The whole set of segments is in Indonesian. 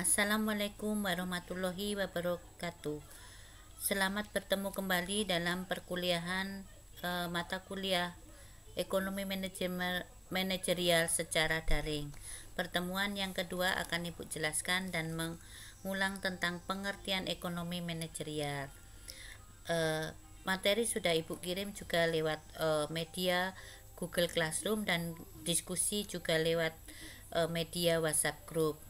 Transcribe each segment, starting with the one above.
Assalamualaikum warahmatullahi wabarakatuh. Selamat bertemu kembali dalam perkuliahan mata kuliah Ekonomi Manajerial secara daring. Pertemuan yang kedua akan Ibu jelaskan dan mengulang tentang pengertian ekonomi manajerial. Materi sudah Ibu kirim juga lewat media Google Classroom dan diskusi juga lewat media WhatsApp Group.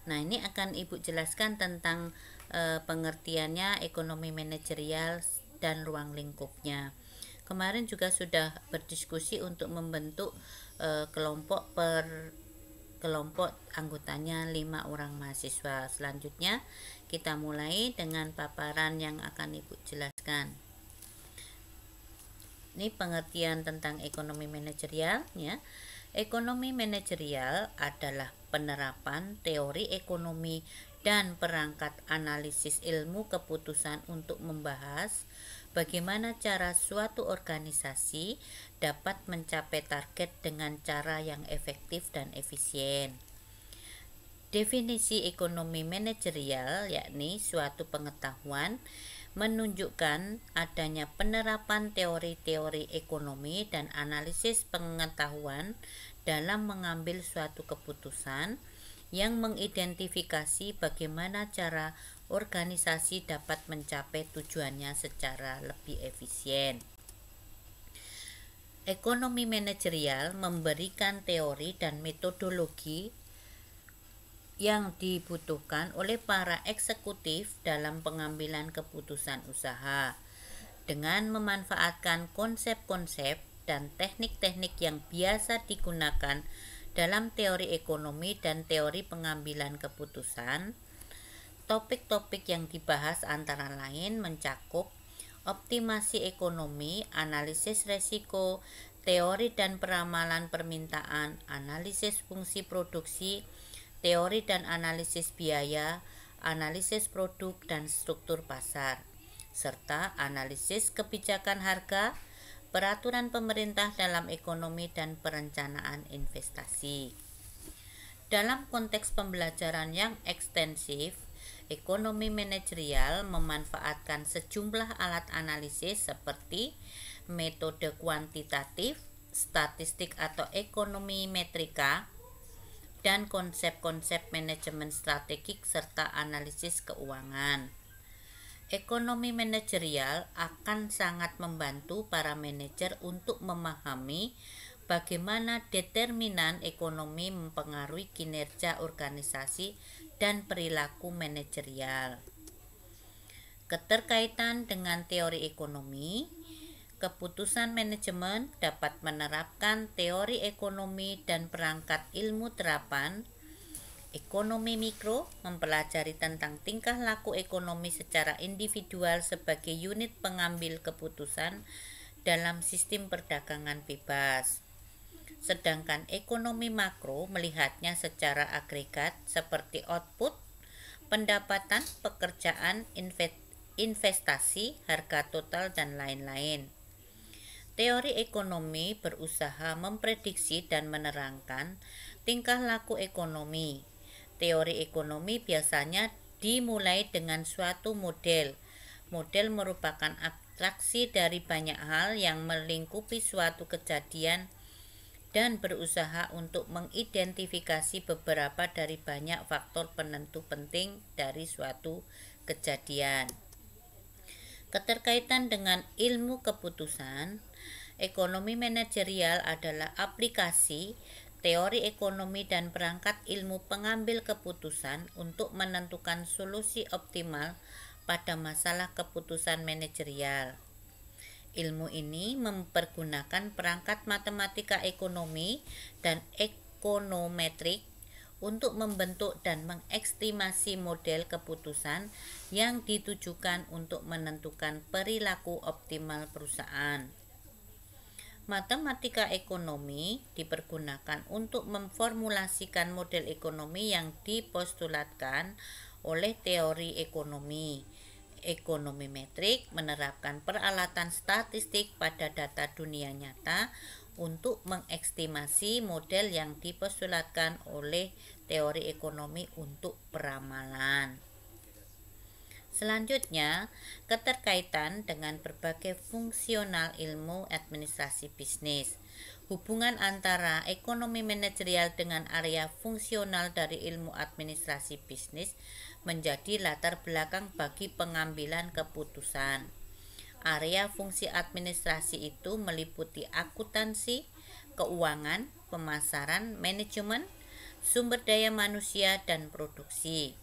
Nah, ini akan Ibu jelaskan tentang pengertiannya ekonomi manajerial dan ruang lingkupnya. Kemarin juga sudah berdiskusi untuk membentuk kelompok anggotanya 5 orang mahasiswa. Selanjutnya kita mulai dengan paparan yang akan Ibu jelaskan. Ini pengertian tentang ekonomi manajerial ya. Ekonomi manajerial adalah penerapan teori ekonomi dan perangkat analisis ilmu keputusan untuk membahas bagaimana cara suatu organisasi dapat mencapai target dengan cara yang efektif dan efisien. Definisi ekonomi manajerial yakni suatu pengetahuan menunjukkan adanya penerapan teori-teori ekonomi dan analisis pengetahuan dalam mengambil suatu keputusan yang mengidentifikasi bagaimana cara organisasi dapat mencapai tujuannya secara lebih efisien. Ekonomi manajerial memberikan teori dan metodologi yang dibutuhkan oleh para eksekutif dalam pengambilan keputusan usaha dengan memanfaatkan konsep-konsep dan teknik-teknik yang biasa digunakan dalam teori ekonomi dan teori pengambilan keputusan. Topik-topik yang dibahas antara lain mencakup optimasi ekonomi, analisis resiko, teori dan peramalan permintaan, analisis fungsi produksi, teori dan analisis biaya, analisis produk dan struktur pasar, serta analisis kebijakan harga, peraturan pemerintah dalam ekonomi dan perencanaan investasi. Dalam konteks pembelajaran yang ekstensif, ekonomi manajerial memanfaatkan sejumlah alat analisis seperti metode kuantitatif, statistik atau ekonomi metrika, dan konsep-konsep manajemen strategik serta analisis keuangan. Ekonomi manajerial akan sangat membantu para manajer untuk memahami bagaimana determinan ekonomi mempengaruhi kinerja organisasi dan perilaku manajerial. Keterkaitan dengan teori ekonomi, keputusan manajemen dapat menerapkan teori ekonomi dan perangkat ilmu terapan. Ekonomi mikro mempelajari tentang tingkah laku ekonomi secara individual sebagai unit pengambil keputusan dalam sistem perdagangan bebas. Sedangkan ekonomi makro melihatnya secara agregat seperti output, pendapatan, pekerjaan, investasi, harga total, dan lain-lain. Teori ekonomi berusaha memprediksi dan menerangkan tingkah laku ekonomi. Teori ekonomi biasanya dimulai dengan suatu model. Model merupakan abstraksi dari banyak hal yang melingkupi suatu kejadian dan berusaha untuk mengidentifikasi beberapa dari banyak faktor penentu penting dari suatu kejadian. Keterkaitan dengan ilmu keputusan, ekonomi manajerial adalah aplikasi teori ekonomi dan perangkat ilmu pengambil keputusan untuk menentukan solusi optimal pada masalah keputusan manajerial. Ilmu ini mempergunakan perangkat matematika ekonomi dan ekonometrik untuk membentuk dan mengestimasi model keputusan yang ditujukan untuk menentukan perilaku optimal perusahaan. Matematika ekonomi dipergunakan untuk memformulasikan model ekonomi yang dipostulatkan oleh teori ekonomi. Ekonomi metrik menerapkan peralatan statistik pada data dunia nyata untuk mengestimasi model yang dipostulatkan oleh teori ekonomi untuk peramalan. Selanjutnya, keterkaitan dengan berbagai fungsional ilmu administrasi bisnis. Hubungan antara ekonomi manajerial dengan area fungsional dari ilmu administrasi bisnis menjadi latar belakang bagi pengambilan keputusan. Area fungsi administrasi itu meliputi akuntansi, keuangan, pemasaran, manajemen, sumber daya manusia, dan produksi.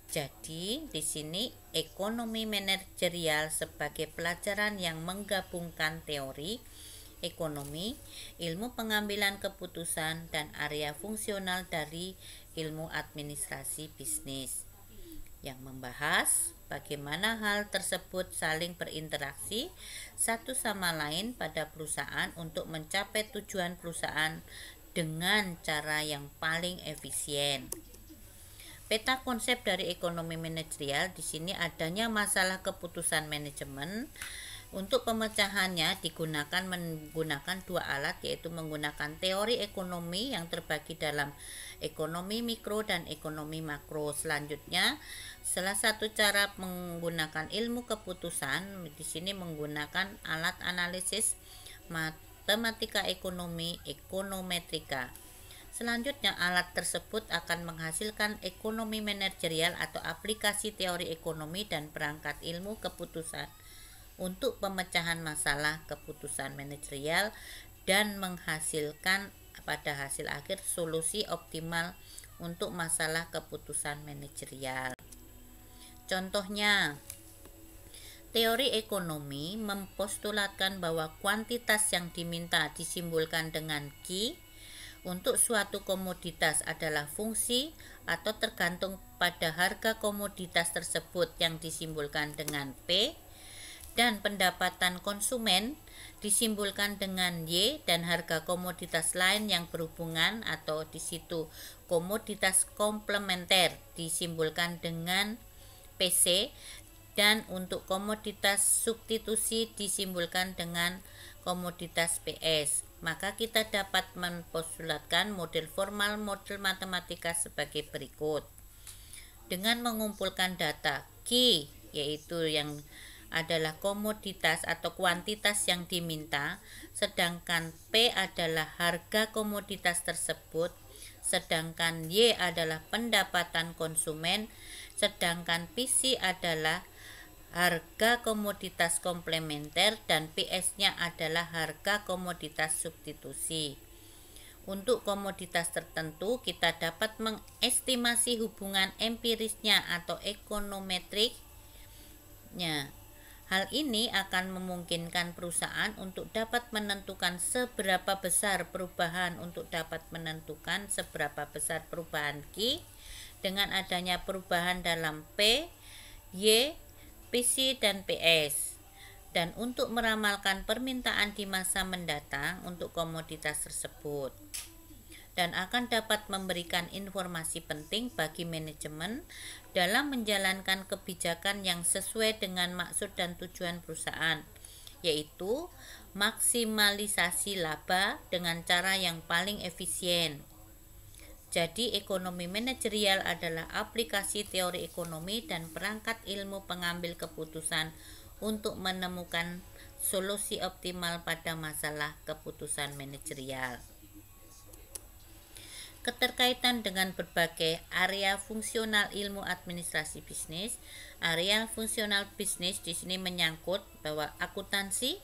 Jadi, di sini ekonomi manajerial sebagai pelajaran yang menggabungkan teori ekonomi, ilmu pengambilan keputusan, dan area fungsional dari ilmu administrasi bisnis, yang membahas bagaimana hal tersebut saling berinteraksi satu sama lain pada perusahaan untuk mencapai tujuan perusahaan dengan cara yang paling efisien. Peta konsep dari ekonomi manajerial di sini adanya masalah keputusan manajemen. Untuk pemecahannya menggunakan dua alat, yaitu menggunakan teori ekonomi yang terbagi dalam ekonomi mikro dan ekonomi makro. Selanjutnya, salah satu cara menggunakan ilmu keputusan di sini menggunakan alat analisis matematika ekonomi, ekonometrika. Selanjutnya, alat tersebut akan menghasilkan ekonomi manajerial atau aplikasi teori ekonomi dan perangkat ilmu keputusan untuk pemecahan masalah keputusan manajerial dan menghasilkan pada hasil akhir solusi optimal untuk masalah keputusan manajerial. Contohnya, teori ekonomi mempostulatkan bahwa kuantitas yang diminta disimbolkan dengan Q untuk suatu komoditas adalah fungsi atau tergantung pada harga komoditas tersebut yang disimbolkan dengan P, dan pendapatan konsumen disimbolkan dengan Y, dan harga komoditas lain yang berhubungan atau di situ komoditas komplementer disimbolkan dengan PC, dan untuk komoditas substitusi disimbolkan dengan komoditas PS. Maka kita dapat mempostulatkan model formal model matematika sebagai berikut. Dengan mengumpulkan data Q, yaitu yang adalah komoditas atau kuantitas yang diminta, sedangkan P adalah harga komoditas tersebut, sedangkan Y adalah pendapatan konsumen, sedangkan PC adalah harga komoditas komplementer, dan PS-nya adalah harga komoditas substitusi. Untuk komoditas tertentu kita dapat mengestimasi hubungan empirisnya atau ekonometriknya. Hal ini akan memungkinkan perusahaan untuk dapat menentukan seberapa besar perubahan Q dengan adanya perubahan dalam P, Y, PC, dan PS, dan untuk meramalkan permintaan di masa mendatang untuk komoditas tersebut, dan akan dapat memberikan informasi penting bagi manajemen dalam menjalankan kebijakan yang sesuai dengan maksud dan tujuan perusahaan, yaitu maksimalisasi laba dengan cara yang paling efisien. Jadi, ekonomi manajerial adalah aplikasi teori ekonomi dan perangkat ilmu pengambil keputusan untuk menemukan solusi optimal pada masalah keputusan manajerial. Keterkaitan dengan berbagai area fungsional ilmu administrasi bisnis. Area fungsional bisnis di sini menyangkut bahwa akuntansi,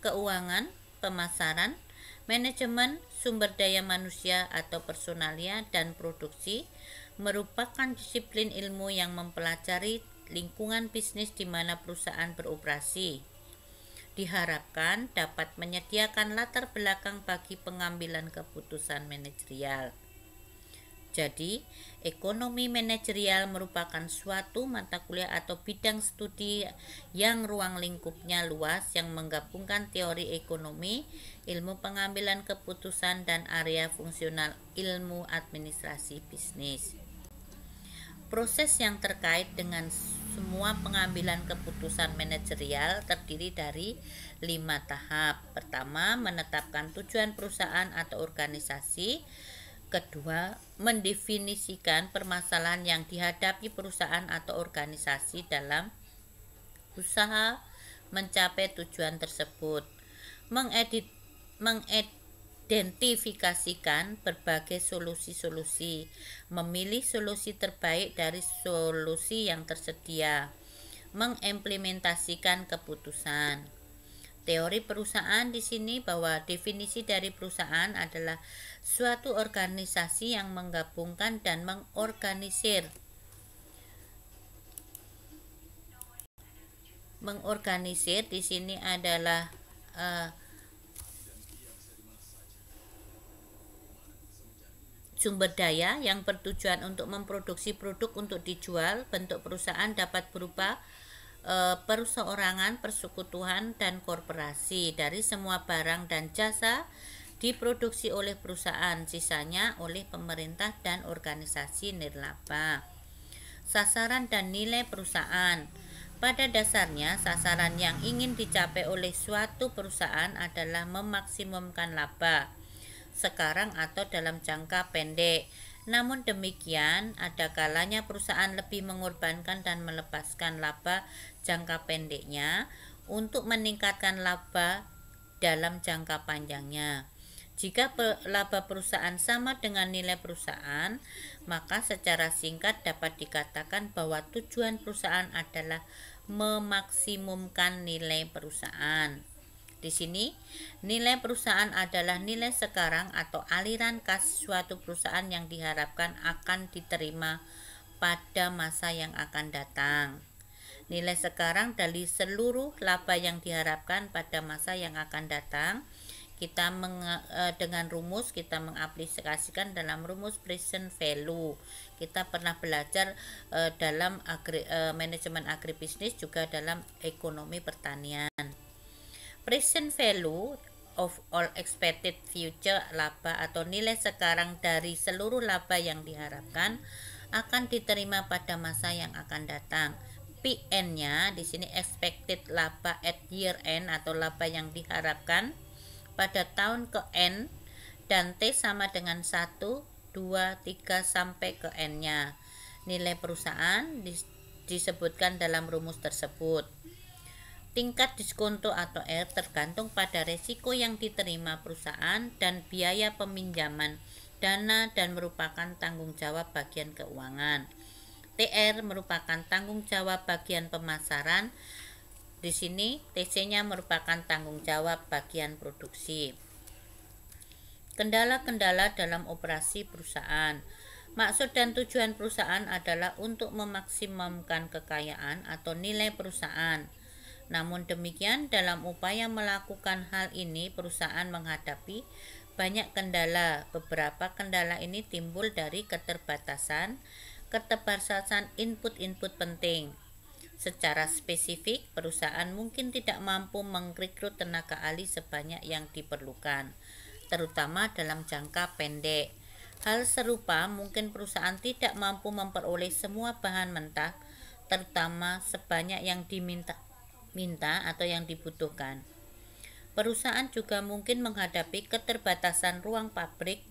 keuangan, pemasaran, manajemen, sumber daya manusia atau personalia, dan produksi merupakan disiplin ilmu yang mempelajari lingkungan bisnis di mana perusahaan beroperasi. Diharapkan dapat menyediakan latar belakang bagi pengambilan keputusan manajerial. Jadi, ekonomi manajerial merupakan suatu mata kuliah atau bidang studi yang ruang lingkupnya luas yang menggabungkan teori ekonomi, ilmu pengambilan keputusan, dan area fungsional ilmu administrasi bisnis. Proses yang terkait dengan semua pengambilan keputusan manajerial terdiri dari 5 tahap. Pertama, menetapkan tujuan perusahaan atau organisasi. Kedua, mendefinisikan permasalahan yang dihadapi perusahaan atau organisasi dalam usaha mencapai tujuan tersebut. Mengidentifikasikan berbagai solusi-solusi, memilih solusi terbaik dari solusi yang tersedia, mengimplementasikan keputusan. Teori perusahaan di sini bahwa definisi dari perusahaan adalah suatu organisasi yang menggabungkan dan mengorganisir di sini adalah sumber daya yang bertujuan untuk memproduksi produk untuk dijual. Bentuk perusahaan dapat berupa perseorangan, persekutuan, dan korporasi. Dari semua barang dan jasa diproduksi oleh perusahaan, sisanya oleh pemerintah dan organisasi nirlaba. Sasaran dan nilai perusahaan. Pada dasarnya, sasaran yang ingin dicapai oleh suatu perusahaan adalah memaksimumkan laba sekarang atau dalam jangka pendek. Namun demikian, ada kalanya perusahaan lebih mengorbankan dan melepaskan laba jangka pendeknya untuk meningkatkan laba dalam jangka panjangnya. Jika laba perusahaan sama dengan nilai perusahaan, maka secara singkat dapat dikatakan bahwa tujuan perusahaan adalah memaksimumkan nilai perusahaan. Di sini, nilai perusahaan adalah nilai sekarang atau aliran kas suatu perusahaan yang diharapkan akan diterima pada masa yang akan datang. Nilai sekarang dari seluruh laba yang diharapkan pada masa yang akan datang. Kita dengan rumus kita mengaplikasikan dalam rumus present value. Kita pernah belajar dalam manajemen agribisnis, juga dalam ekonomi pertanian. Present value of all expected future laba atau nilai sekarang dari seluruh laba yang diharapkan akan diterima pada masa yang akan datang. PN-nya di sini expected laba at year end atau laba yang diharapkan pada tahun ke N, dan T sama dengan 1, 2, 3 sampai ke N-nya. Nilai perusahaan disebutkan dalam rumus tersebut. Tingkat diskonto atau R tergantung pada resiko yang diterima perusahaan dan biaya peminjaman dana dan merupakan tanggung jawab bagian keuangan. TR merupakan tanggung jawab bagian pemasaran. Di sini TC-nya merupakan tanggung jawab bagian produksi. Kendala-kendala dalam operasi perusahaan. Maksud dan tujuan perusahaan adalah untuk memaksimumkan kekayaan atau nilai perusahaan. Namun demikian, dalam upaya melakukan hal ini, perusahaan menghadapi banyak kendala. Beberapa kendala ini timbul dari keterbatasan input-input penting. Secara spesifik, perusahaan mungkin tidak mampu merekrut tenaga ahli sebanyak yang diperlukan, terutama dalam jangka pendek. Hal serupa mungkin perusahaan tidak mampu memperoleh semua bahan mentah, terutama sebanyak yang diminta atau yang dibutuhkan. Perusahaan juga mungkin menghadapi keterbatasan ruang pabrik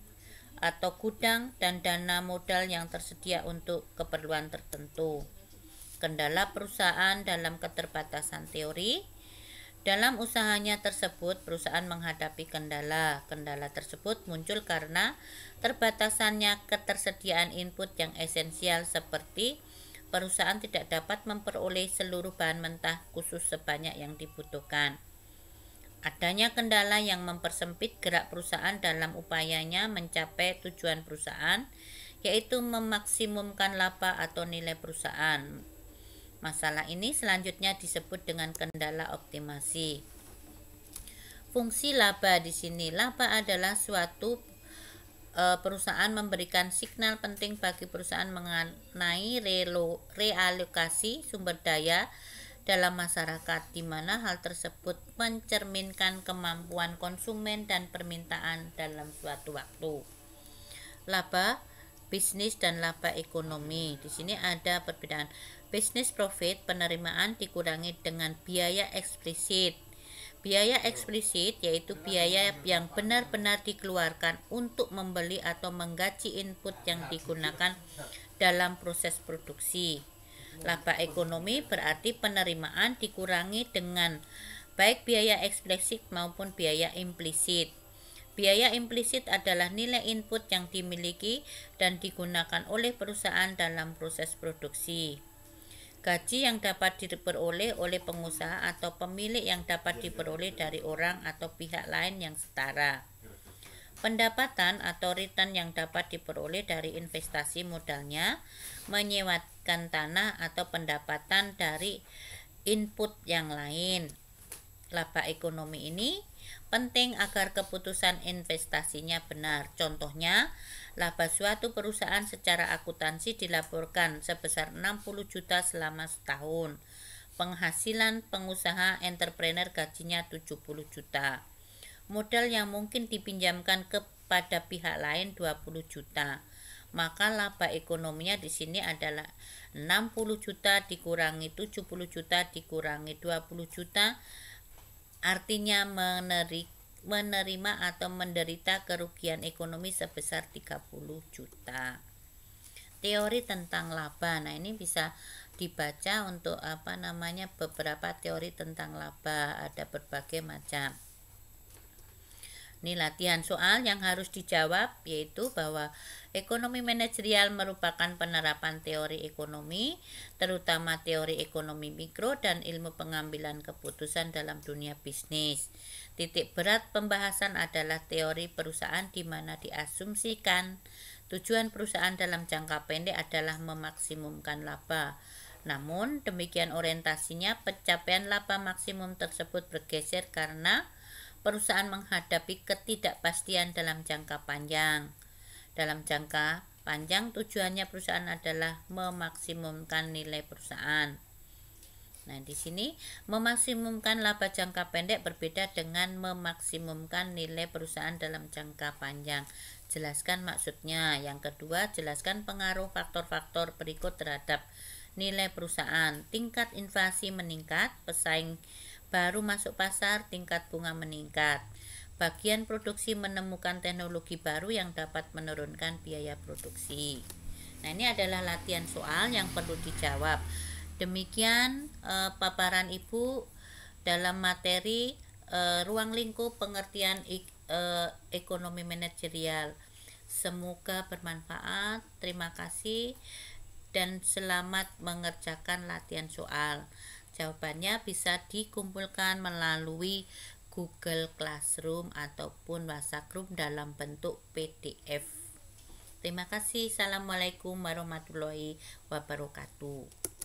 atau gudang dan dana modal yang tersedia untuk keperluan tertentu. Kendala perusahaan dalam keterbatasan teori. Dalam usahanya tersebut, perusahaan menghadapi kendala. Kendala tersebut muncul karena terbatasannya ketersediaan input yang esensial, seperti perusahaan tidak dapat memperoleh seluruh bahan mentah khusus sebanyak yang dibutuhkan. Adanya kendala yang mempersempit gerak perusahaan dalam upayanya mencapai tujuan perusahaan, yaitu memaksimumkan laba atau nilai perusahaan. Masalah ini selanjutnya disebut dengan kendala optimasi. Fungsi laba di sini, laba adalah suatu perusahaan memberikan signal penting bagi perusahaan mengenai realokasi sumber daya dalam masyarakat, di mana hal tersebut mencerminkan kemampuan konsumen dan permintaan dalam suatu waktu. Laba bisnis dan laba ekonomi. Di sini ada perbedaan. Business profit, penerimaan dikurangi dengan biaya eksplisit. Biaya eksplisit yaitu biaya yang benar-benar dikeluarkan untuk membeli atau menggaji input yang digunakan dalam proses produksi. Laba ekonomi berarti penerimaan dikurangi dengan baik biaya eksplisit maupun biaya implisit. Biaya implisit adalah nilai input yang dimiliki dan digunakan oleh perusahaan dalam proses produksi. Gaji yang dapat diperoleh oleh pengusaha atau pemilik yang dapat diperoleh dari orang atau pihak lain yang setara. Pendapatan atau return yang dapat diperoleh dari investasi modalnya, menyewakan tanah atau pendapatan dari input yang lain. Laba ekonomi ini penting agar keputusan investasinya benar. Contohnya, laba suatu perusahaan secara akuntansi dilaporkan sebesar 60 juta selama setahun. Penghasilan pengusaha entrepreneur gajinya 70 juta. Modal yang mungkin dipinjamkan kepada pihak lain 20 juta. Maka laba ekonominya di sini adalah 60 juta dikurangi 70 juta dikurangi 20 juta, artinya menerima atau menderita kerugian ekonomi sebesar 30 juta. Teori tentang laba. Nah, ini bisa dibaca untuk beberapa teori tentang laba, ada berbagai macam. Ini latihan soal yang harus dijawab, yaitu bahwa ekonomi manajerial merupakan penerapan teori ekonomi, terutama teori ekonomi mikro dan ilmu pengambilan keputusan dalam dunia bisnis. Titik berat pembahasan adalah teori perusahaan di mana diasumsikan tujuan perusahaan dalam jangka pendek adalah memaksimumkan laba. Namun demikian orientasinya, pencapaian laba maksimum tersebut bergeser karena perusahaan menghadapi ketidakpastian dalam jangka panjang. Dalam jangka panjang tujuannya perusahaan adalah memaksimumkan nilai perusahaan. Nah, di sini memaksimumkan laba jangka pendek berbeda dengan memaksimumkan nilai perusahaan dalam jangka panjang. Jelaskan maksudnya. Yang kedua, jelaskan pengaruh faktor-faktor berikut terhadap nilai perusahaan. Tingkat inflasi meningkat, pesaing baru masuk pasar, tingkat bunga meningkat. Bagian produksi menemukan teknologi baru yang dapat menurunkan biaya produksi. Nah, ini adalah latihan soal yang perlu dijawab. Demikian paparan Ibu dalam materi ruang lingkup pengertian ekonomi manajerial. Semoga bermanfaat. Terima kasih dan selamat mengerjakan latihan soal. Jawabannya bisa dikumpulkan melalui Google Classroom ataupun WhatsApp Group dalam bentuk PDF. Terima kasih. Assalamualaikum warahmatullahi wabarakatuh.